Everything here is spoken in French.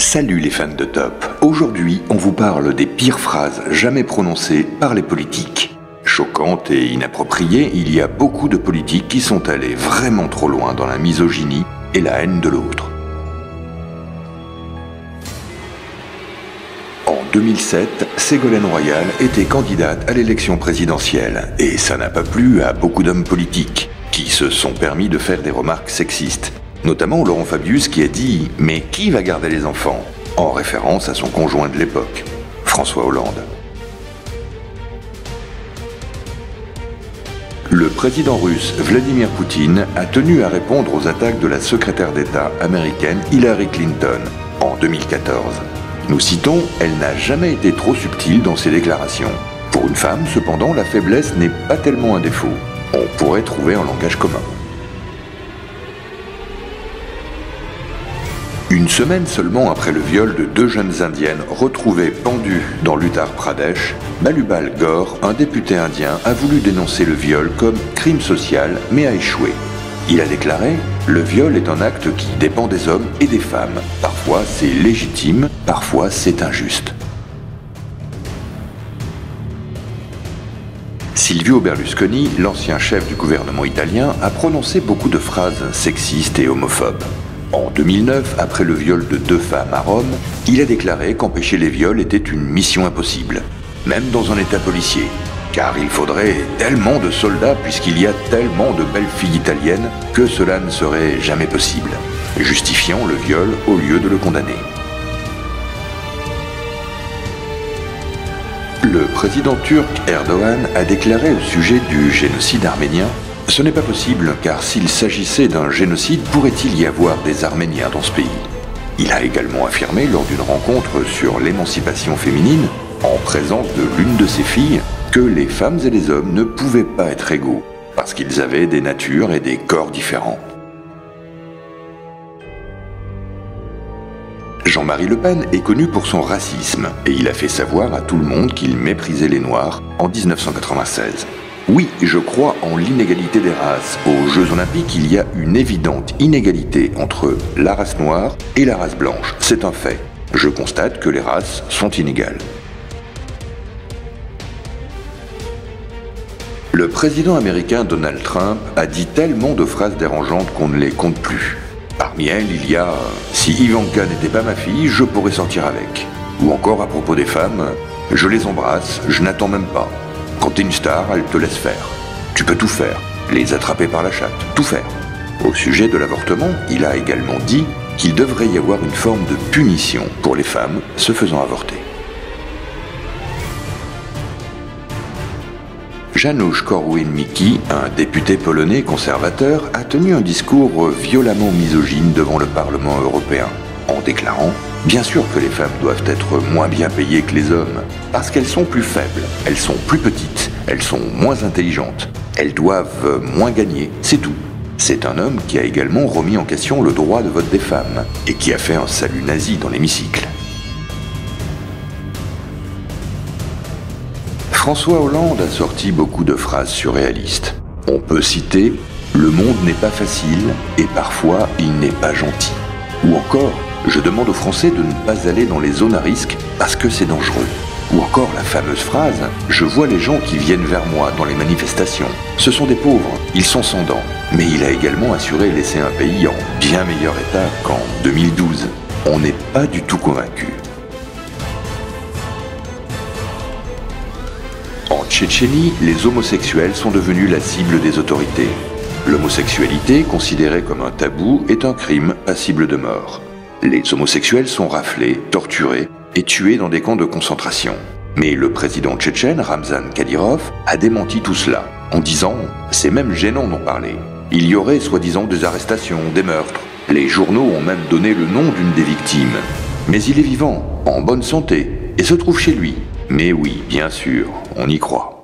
Salut les fans de Top. Aujourd'hui, on vous parle des pires phrases jamais prononcées par les politiques. Choquantes et inappropriées, il y a beaucoup de politiques qui sont allés vraiment trop loin dans la misogynie et la haine de l'autre. En 2007, Ségolène Royal était candidate à l'élection présidentielle et ça n'a pas plu à beaucoup d'hommes politiques qui se sont permis de faire des remarques sexistes. Notamment Laurent Fabius qui a dit « Mais qui va garder les enfants ?» en référence à son conjoint de l'époque, François Hollande. Le président russe Vladimir Poutine a tenu à répondre aux attaques de la secrétaire d'État américaine Hillary Clinton en 2014. Nous citons « Elle n'a jamais été trop subtile dans ses déclarations. Pour une femme, cependant, la faiblesse n'est pas tellement un défaut. On pourrait trouver un langage commun. » Une semaine seulement après le viol de deux jeunes indiennes retrouvées pendues dans l'Uttar Pradesh, Balubal Gaur, un député indien, a voulu dénoncer le viol comme crime social, mais a échoué. Il a déclaré « Le viol est un acte qui dépend des hommes et des femmes. Parfois c'est légitime, parfois c'est injuste. » Silvio Berlusconi, l'ancien chef du gouvernement italien, a prononcé beaucoup de phrases sexistes et homophobes. En 2009, après le viol de deux femmes à Rome, il a déclaré qu'empêcher les viols était une mission impossible, même dans un état policier, car il faudrait tellement de soldats puisqu'il y a tellement de belles filles italiennes que cela ne serait jamais possible, justifiant le viol au lieu de le condamner. Le président turc Erdogan a déclaré au sujet du génocide arménien « Ce n'est pas possible car s'il s'agissait d'un génocide, pourrait-il y avoir des Arméniens dans ce pays ?» Il a également affirmé lors d'une rencontre sur l'émancipation féminine, en présence de l'une de ses filles, que les femmes et les hommes ne pouvaient pas être égaux, parce qu'ils avaient des natures et des corps différents. Jean-Marie Le Pen est connu pour son racisme, et il a fait savoir à tout le monde qu'il méprisait les Noirs en 1996. Oui, je crois en l'inégalité des races. Aux Jeux Olympiques, il y a une évidente inégalité entre la race noire et la race blanche. C'est un fait. Je constate que les races sont inégales. Le président américain Donald Trump a dit tellement de phrases dérangeantes qu'on ne les compte plus. Parmi elles, il y a « Si Ivanka n'était pas ma fille, je pourrais sortir avec ». Ou encore à propos des femmes « Je les embrasse, je n'attends même pas ». Quand t'es une star, elle te laisse faire. Tu peux tout faire, les attraper par la chatte, tout faire. Au sujet de l'avortement, il a également dit qu'il devrait y avoir une forme de punition pour les femmes se faisant avorter. Janusz Korwin-Mikke, un député polonais conservateur, a tenu un discours violemment misogyne devant le Parlement européen, en déclarant « Bien sûr que les femmes doivent être moins bien payées que les hommes, parce qu'elles sont plus faibles, elles sont plus petites, elles sont moins intelligentes, elles doivent moins gagner, c'est tout. » C'est un homme qui a également remis en question le droit de vote des femmes, et qui a fait un salut nazi dans l'hémicycle. François Hollande a sorti beaucoup de phrases surréalistes. On peut citer « Le monde n'est pas facile, et parfois il n'est pas gentil ». Ou encore « Je demande aux Français de ne pas aller dans les zones à risque parce que c'est dangereux ». Ou encore la fameuse phrase « Je vois les gens qui viennent vers moi dans les manifestations. Ce sont des pauvres, ils sont sans dents. » Mais il a également assuré laisser un pays en bien meilleur état qu'en 2012. On n'est pas du tout convaincu. En Tchétchénie, les homosexuels sont devenus la cible des autorités. L'homosexualité, considérée comme un tabou, est un crime passible de mort. Les homosexuels sont raflés, torturés et tués dans des camps de concentration. Mais le président tchétchène, Ramzan Kadyrov, a démenti tout cela, en disant « C'est même gênant d'en parler. Il y aurait soi-disant des arrestations, des meurtres. Les journaux ont même donné le nom d'une des victimes. Mais il est vivant, en bonne santé, et se trouve chez lui. » Mais oui, bien sûr, on y croit.